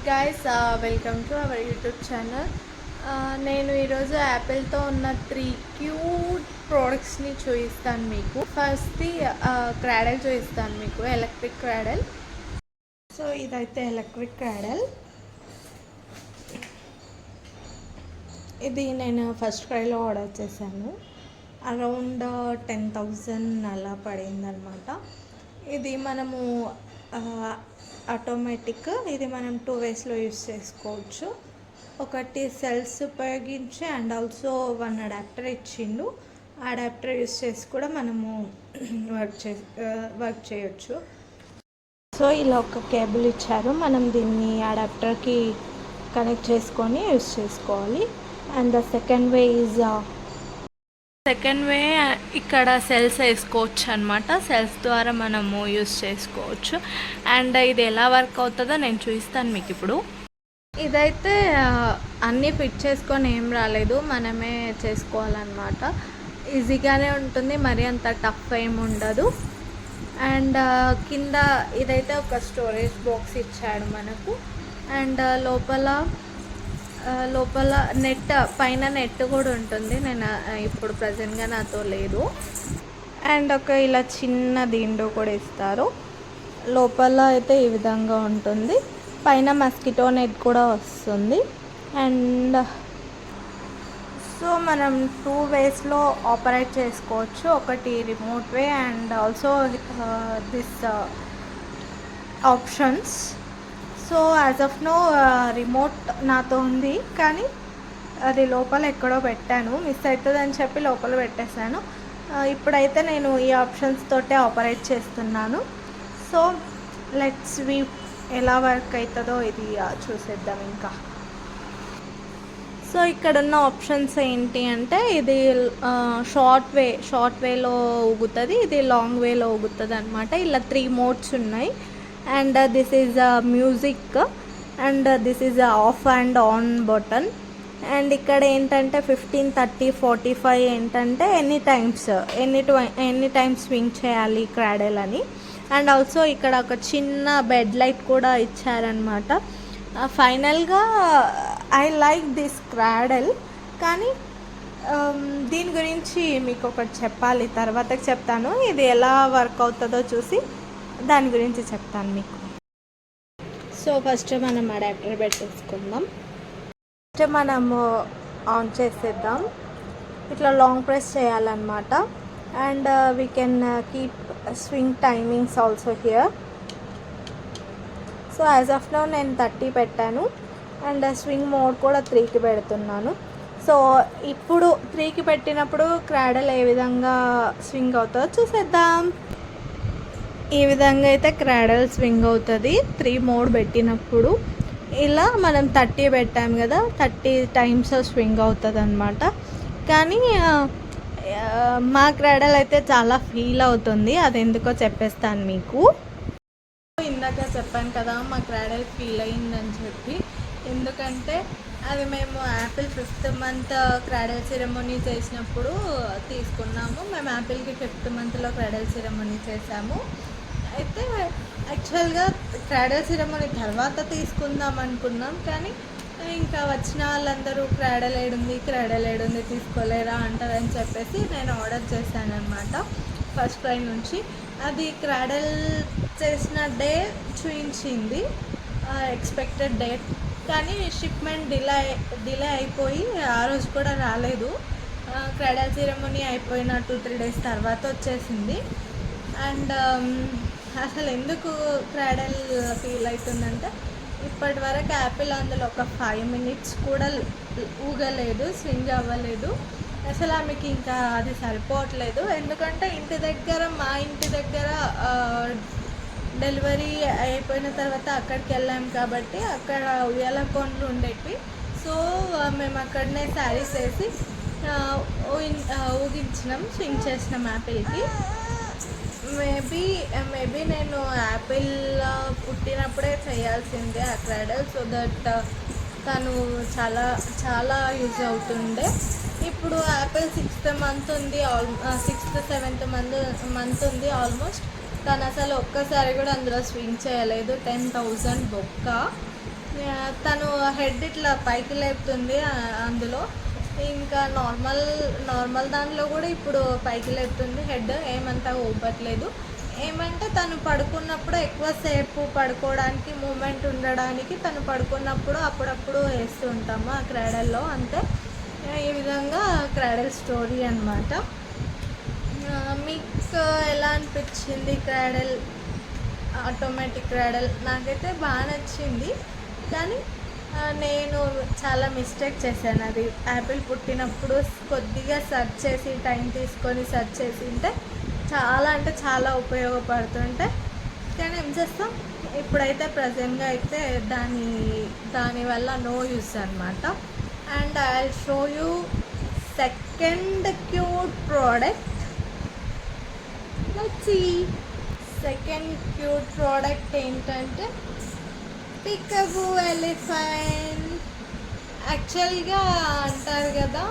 guys, welcome to our YouTube channel. నేను ఈరోజు యాపిల్తో ఉన్న 3 క్యూట్ ప్రోడక్ట్స్ని చూపిస్తాను మీకు. ఫస్ట్ది క్రాడల్ చూపిస్తాను మీకు, ఎలక్ట్రిక్ క్రాడల్. సో ఇదైతే ఎలక్ట్రిక్ క్రాడల్. ఇది నేను ఫస్ట్ క్రైలో ఆర్డర్ చేశాను. అరౌండ్ 10,000 అలా పడిందనమాట. ఇది మనము ఆటోమేటిక్. ఇది మనం 2 వేస్లో యూస్ చేసుకోవచ్చు. ఒకటి సెల్స్ ఉపయోగించి అండ్ ఆల్సో 1 అడాప్టర్ ఇచ్చిండు. ఆ అడాప్టర్ యూస్ చేసి కూడా మనము వర్క్ చేయొచ్చు. సో ఇలా ఒక కేబుల్ ఇచ్చారు, మనం దీన్ని అడాప్టర్కి కనెక్ట్ చేసుకొని యూస్ చేసుకోవాలి. అండ్ ద సెకండ్ వే ఇక్కడ సెల్స్ వేసుకోవచ్చు అనమాట. సెల్స్ ద్వారా మనము యూస్ చేసుకోవచ్చు. అండ్ ఇది ఎలా వర్క్ అవుతుందో నేను చూపిస్తాను మీకు ఇప్పుడు. ఇదైతే అన్నీ ఫిట్ చేసుకొని ఏం రాలేదు, మనమే చేసుకోవాలన్నమాట. ఈజీగానే ఉంటుంది, మరీ అంత టఫ్ ఏమి ఉండదు. అండ్ కింద ఇదైతే ఒక స్టోరేజ్ బాక్స్ ఇచ్చాడు మనకు. అండ్ లోపల నెట్, పైన నెట్ కూడా ఉంటుంది. నేను ఇప్పుడు ప్రజెంట్గా నాతో లేదు. అండ్ ఒక ఇలా చిన్న దిండు కూడా ఇస్తారు. లోపల అయితే ఈ విధంగా ఉంటుంది. పైన మస్కిటో నెట్ కూడా వస్తుంది. అండ్ సో మనం 2 వేస్లో ఆపరేట్ చేసుకోవచ్చు. ఒకటి remote way and also this options. So as of no remote నాతో ఉంది, కానీ అది లోపల ఎక్కడో పెట్టాను, మిస్ అవుతుందని చెప్పి లోపల పెట్టేశాను. ఇప్పుడైతే నేను ఈ ఆప్షన్స్ తోటే ఆపరేట్ చేస్తున్నాను. సో లెట్స్ వీ ఎలా వర్క్ అవుతుందో ఇది చూసేద్దాం ఇంకా. సో ఇక్కడ ఉన్న ఆప్షన్స్ ఏంటి అంటే, ఇది షార్ట్ వేలో ఊగుతుంది, ఇది లాంగ్ వేలో ఊగుతుంది అనమాట. ఇలా 3 మోడ్స్ ఉన్నాయి. And this is music and this is of and on button. And ఇక్కడ ఏంటంటే 15, 30, 45 ఏంటంటే ఎనీ టైమ్స్ స్వింగ్ చేయాలి క్రాడల్ అని. అండ్ ఆల్సో ఇక్కడ ఒక చిన్న బెడ్ లైట్ కూడా ఇచ్చారనమాట. ఫైనల్గా ఐ లైక్ దిస్ క్రాడల్, కానీ దీని గురించి మీకు ఒకటి చెప్పాలి, తర్వాతకి చెప్తాను. ఇది ఎలా వర్క్ అవుతుందో చూసి దాని గురించి చెప్తాను మీకు. సో ఫస్ట్ మనం అడాప్టర్ పెట్టేసుకుందాం. ఫస్ట్ మనము ఆన్ చేసేద్దాం. ఇట్లా లాంగ్ ప్రెస్ చేయాలన్నమాట. And we can keep swing timings also here. So as of now నేను 30 పెట్టాను. అండ్ స్వింగ్ మోడ్ కూడా 3కి పెడుతున్నాను. సో ఇప్పుడు 3కి పెట్టినప్పుడు క్రాడల్ ఏ విధంగా స్వింగ్ అవుతుందో చూసేద్దాం. ఈ విధంగా అయితే క్రాడల్ స్వింగ్ అవుతుంది 3 మోడ్ పెట్టినప్పుడు. ఇలా మనం 30 పెట్టాము కదా, 30 టైమ్స్ స్వింగ్ అవుతుంది అనమాట. కానీ మా క్రాడల్ అయితే చాలా ఫీల్ అవుతుంది, అది ఎందుకో చెప్పేస్తాను మీకు. ఇందాక చెప్పాను కదా మా క్రాడల్ ఫీల్ అయిందని చెప్పి. ఎందుకంటే అది మేము Apple 5th month cradle ceremony చేసినప్పుడు తీసుకున్నాము. మేము యాపిల్కి 5th మంత్లో క్రాడల్ సెరమనీ చేసాము. అయితే యాక్చువల్గా క్రాడల్ సెరమనీ తర్వాత తీసుకుందాం అనుకున్నాం, కానీ ఇంకా వచ్చిన వాళ్ళందరూ క్రాడల్ ఏడుంది తీసుకోలేరా అంటారని చెప్పేసి నేను ఆర్డర్ చేశాను అనమాట ఫస్ట్ ట్రై నుంచి. అది క్రాడల్ చేసిన డే చూపించింది, ఎక్స్పెక్టెడ్ డేట్, కానీ షిప్మెంట్ డిలే అయిపోయి ఆ రోజు కూడా రాలేదు. క్రాడల్ సెరమనీ అయిపోయిన 2-3 డేస్ తర్వాత వచ్చేసింది. అండ్ అసలు ఎందుకు క్రాడల్ ఫీల్ అవుతుందంటే, ఇప్పటి వరకు యాపిల్ అందులో ఒక 5 minutes కూడా ఊగలేదు, స్వింగ్ అవ్వలేదు. అసలు ఆమెకి ఇంకా అది సరిపోవట్లేదు. ఎందుకంటే మా ఇంటి దగ్గర డెలివరీ అయిపోయిన తర్వాత అక్కడికి వెళ్ళాం కాబట్టి అక్కడ ఉయ్యాల కోన్లు ఉండేవి. సో మేము అక్కడనే శారీస్ వేసి ఊగించినాం, స్వింగ్ చేసినాం యాపిల్కి. మేబీ నేను యాపిల్ పుట్టినప్పుడే చేయాల్సిందే ఆ క్రాడల్, సో దట్ తను చాలా చాలా యూజ్ అవుతుండే. ఇప్పుడు యాపిల్ 6th మంత్ ఉంది, 6th 7th మంత్ ఉంది ఆల్మోస్ట్. తను అసలు ఒక్కసారి కూడా అందులో స్వింగ్ చేయలేదు. 10,000 బొక్క. తను హెడ్ ఇట్లా పైకి లేపుతుంది అందులో. ఇంకా నార్మల్ దానిలో కూడా ఇప్పుడు పైకి లేపుతుంది హెడ్, ఏమంతా ఊపట్లేదు. ఏమంటే తను పడుకున్నప్పుడు ఎక్కువసేపు పడుకోవడానికి మూమెంట్ ఉండడానికి తను పడుకున్నప్పుడు అప్పుడప్పుడు వేస్తూ ఉంటాము ఆ క్రాడల్లో అంతే. ఈ విధంగా క్రాడల్ స్టోరీ అన్నమాట. మీకు ఎలా అనిపించింది క్రాడల్, ఆటోమేటిక్ క్రాడల్? నాకైతే బాగా నచ్చింది, కానీ నేను చాలా మిస్టేక్ చేశాను. అది యాపిల్ పుట్టినప్పుడు కొద్దిగా సెర్చ్ చేసి టైం తీసుకొని సెర్చ్ చేసి ఉంటే చాలా అంటే చాలా ఉపయోగపడుతుంటే, కానీ ఏం చేస్తాం, ఇప్పుడైతే ప్రజెంట్గా అయితే దానివల్ల నో యూస్ అనమాట. And I will show you second cute product. Let's see. Second cute product ఏంటంటే పికబూ ఎలిఫెంట్. యాక్చువల్గా అంటారు కదా,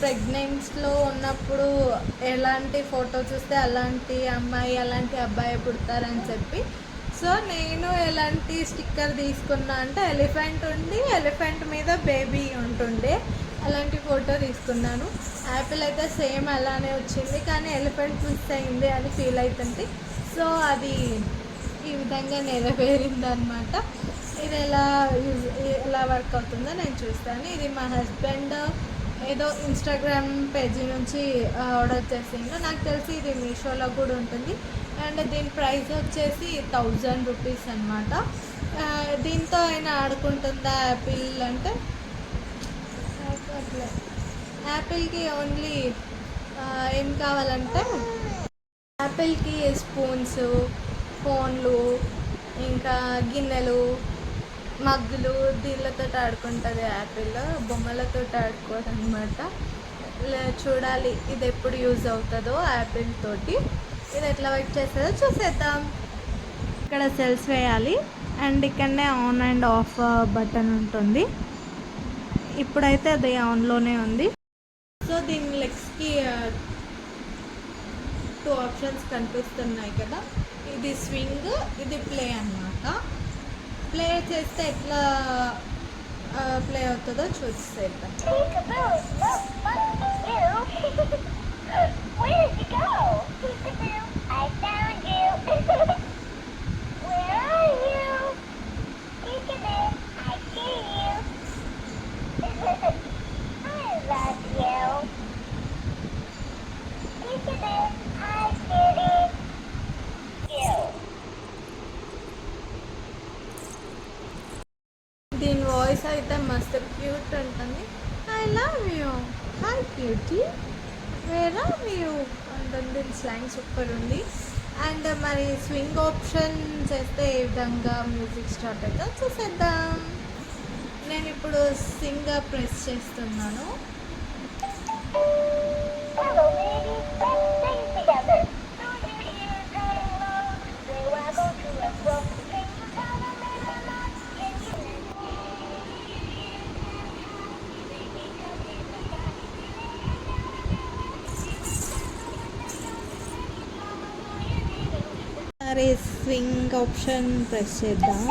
ప్రెగ్నెన్సీలో ఉన్నప్పుడు ఎలాంటి ఫోటో చూస్తే అలాంటి అమ్మాయి అలాంటి అబ్బాయి పుడతారని చెప్పి. సో నేను ఎలాంటి స్టిక్కర్ తీసుకున్నా అంటే ఎలిఫెంట్ ఉండి ఎలిఫెంట్ మీద బేబీ ఉంటుండే అలాంటి ఫోటో తీసుకున్నాను. యాపిల్ అయితే సేమ్ అలానే వచ్చింది, కానీ ఎలిఫెంట్ మిస్ అయింది అని ఫీల్ అవుతుంది. సో అది ఈ విధంగా నెరవేరింది అనమాట. ఇది ఎలా వర్క్ అవుతుందో నేను చూస్తాను. ఇది మా హస్బెండ్ ఏదో ఇన్స్టాగ్రామ్ పేజీ నుంచి ఆర్డర్ చేసిండు. నాకు తెలిసి ఇది మీషోలో కూడా ఉంటుంది. అండ్ దీని ప్రైస్ వచ్చేసి 1000 రూపీస్ అనమాట. దీంతో అయినా ఆడుకుంటుందా యాపిల్ అంటే, యాపిల్కి ఓన్లీ ఏం కావాలంటే యాపిల్కి స్పూన్స్, ఫోన్లు, ఇంకా గిన్నెలు, మగ్గులు, దీళ్ళతో ఆడుకుంటుంది యాపిల్. బొమ్మలతో ఆడుకోదు అనమాట. చూడాలి ఇది ఎప్పుడు యూజ్ అవుతుందో యాపిల్ తోటి. ఇది ఎట్లా వర్క్ చేస్తుందో చూసేద్దాం. ఇక్కడ సెల్స్ వేయాలి అండ్ ఇక్కడనే ఆన్ అండ్ ఆఫ్ బటన్ ఉంటుంది. ఇప్పుడైతే అది ఆన్లోనే ఉంది. సో దీని లెగ్స్కి 2 ఆప్షన్స్ కనిపిస్తున్నాయి కదా, ఇది స్వింగ్, ఇది ప్లే అన్నమాట. ప్లే చేస్తే ఎట్లా ప్లే అవుతుందో చూసేద్దాం. దీని వాయిస్ అయితే మస్తు క్యూట్ ఉంటుంది. I love you, hi cutie, where are you ఉంటుంది. స్లాంగ్ సూపర్ ఉంది. అండ్ మరి స్వింగ్ ఆప్షన్ చేస్తే ఏ విధంగా మ్యూజిక్ స్టార్ట్ అవుతుందో చూసేద్దాం. నేను ఇప్పుడు సింగ్ ప్రెస్ చేస్తున్నాను. సరే స్వింగ్ ఆప్షన్ ప్రెస్ చేద్దాం.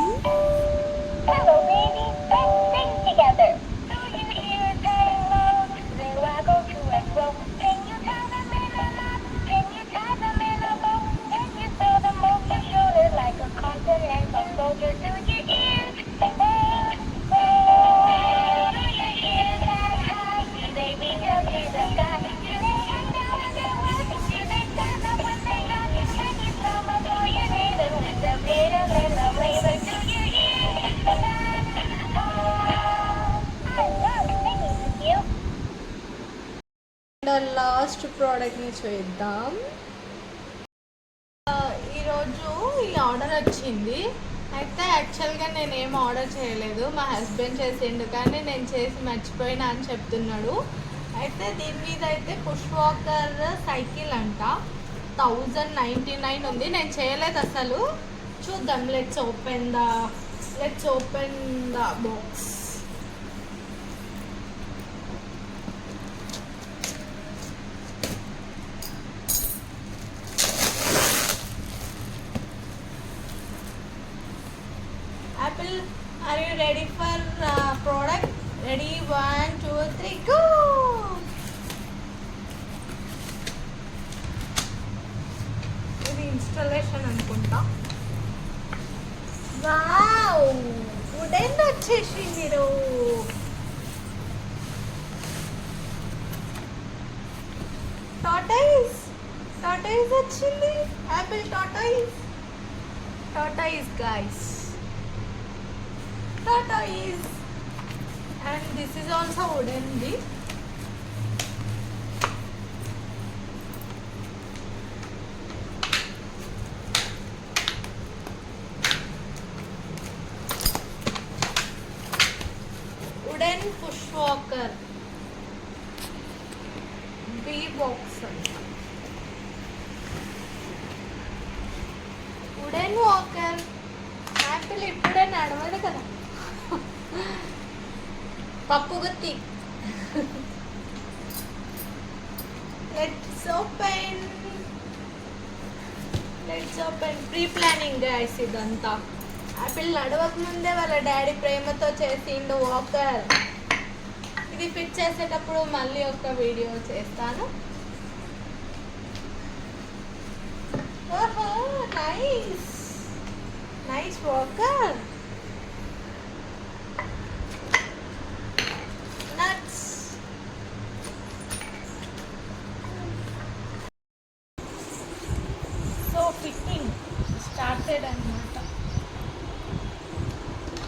లాస్ట్ ప్రోడక్ట్ని చూద్దాం. ఈరోజు ఈ ఆర్డర్ వచ్చింది. అయితే యాక్చువల్గా నేను ఏం ఆర్డర్ చేయలేదు, మా హస్బెండ్ చేసిండు, కానీ నేను చేసి మర్చిపోయినా అని చెప్తున్నాడు. అయితే దీని మీద అయితే పుష్ వాకర్ సైకిల్ అంట 1099 ఉంది. నేను చేయలేదు అసలు. చూద్దాం. Let's open the box. Apple Are you ready for product? Ready? 1, 2, 3, go! ఇది ఇన్స్టాలేషన్ అనుకుంటా. వావ్, వుడెన్ వచ్చేసి మీరు టాటాయిస్ వచ్చింది. Apple tortoise guys, tortoise. And this is also wooden ది. Wooden push walker bee box. Wooden walker. Apple ఇప్పుడే నడవదు కదా. పప్పు గుత్తి. Let's open. Pre planning guys ఇదంతా. యాపిల్ నడవక ముందే వాళ్ళ డాడీ ప్రేమతో చేసిండు వాకర్. ఇది ఫిట్ చేసేటప్పుడు మళ్ళీ ఒక వీడియో చేస్తాను. ఓహో, nice walker. Nuts. So fitting started అన్నమాట.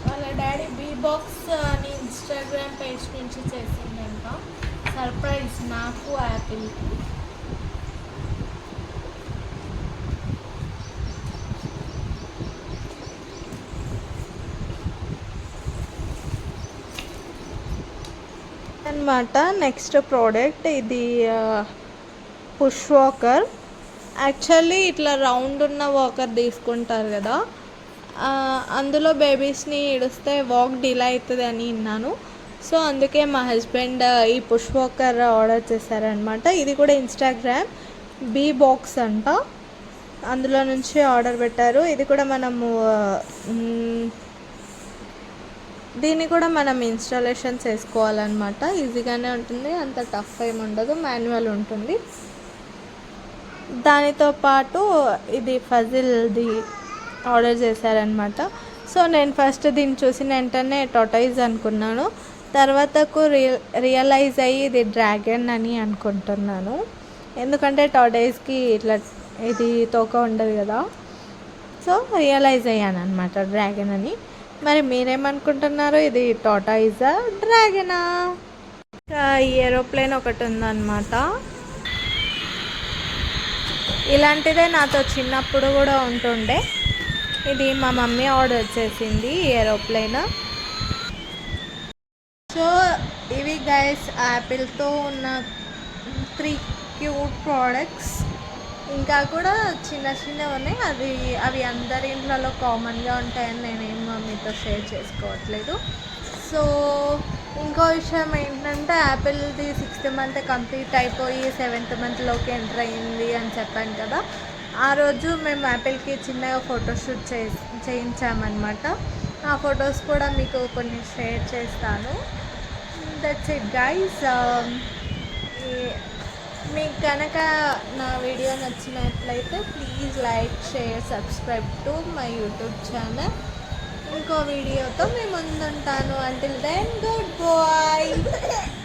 వాళ్ళ డాడీ బీ బాక్స్ అని ఇన్స్టాగ్రామ్ పేజ్ నుంచి చేసిందంట. సర్ప్రైజ్ నాకు, యాపిల్కి. అన్నమాట. నెక్స్ట్ ప్రోడక్ట్ ఇది పుష్ వాకర్. యాక్చువల్లీ ఇట్లా రౌండ్ ఉన్న వాకర్ తీసుకుంటారు కదా, అందులో బేబీస్ని ఇడిస్తే వాక్ డిలే అవుతుంది అని విన్నాను. సో అందుకే మా హస్బెండ్ ఈ పుష్ వాకర్ ఆర్డర్ చేశారనమాట. ఇది కూడా ఇన్స్టాగ్రామ్ బీ బాక్స్ అంట, అందులో నుంచి ఆర్డర్ పెట్టారు. ఇది కూడా మనము దీన్ని కూడా మనం ఇన్స్టాలేషన్ చేసుకోవాలన్నమాట. ఈజీగానే ఉంటుంది, అంత టఫ్ ఏమి ఉండదు, మాన్యువల్ ఉంటుంది. దానితో పాటు ఇది ఫజిల్ది ఆర్డర్ చేశారనమాట. సో నేను ఫస్ట్ దీన్ని చూసిన వెంటనే టాటాయిస్ అనుకున్నాను. తర్వాతకు రియలైజ్ అయ్యి ఇది డ్రాగన్ అని అనుకుంటున్నాను. ఎందుకంటే టాటాయిస్కి ఇట్లా ఇది తోక ఉండదు కదా. సో రియలైజ్ అయ్యాను అనమాట డ్రాగన్ అని. మరి మీరేమనుకుంటున్నారు, ఇది టాటాయిజా డ్రాగనా? ఈ ఏరోప్లేన్ ఒకటి ఉందన్నమాట. ఇలాంటిదే నాతో చిన్నప్పుడు కూడా ఉంటుండే. ఇది మా మమ్మీ ఆర్డర్ చేసింది ఏరోప్లేన్. సో ఇవి గైస్ యాపిల్తో ఉన్న 3 క్యూట్ ప్రోడక్ట్స్. ఇంకా కూడా చిన్నవి ఉన్నాయి. అవి అందరి ఇంట్లో కామన్గా ఉంటాయని నేనేం మీతో షేర్ చేసుకోవట్లేదు. సో ఇంకో విషయం ఏంటంటే, యాపిల్ది 6th మంత్ కంప్లీట్ అయిపోయి 7th మంత్లోకి ఎంటర్ అయింది అని చెప్పాను కదా. ఆ రోజు మేము యాపిల్కి చిన్నగా ఫోటోషూట్ చేయించామన్నమాట. ఆ ఫొటోస్ కూడా మీకు కొన్ని షేర్ చేస్తాను. That's it guys. మీకు కనుక నా వీడియో నచ్చినట్లయితే please like, share, subscribe to my YouTube channel. ఇంకో వీడియోతో మీ ముందుంటాను. Until then good bye.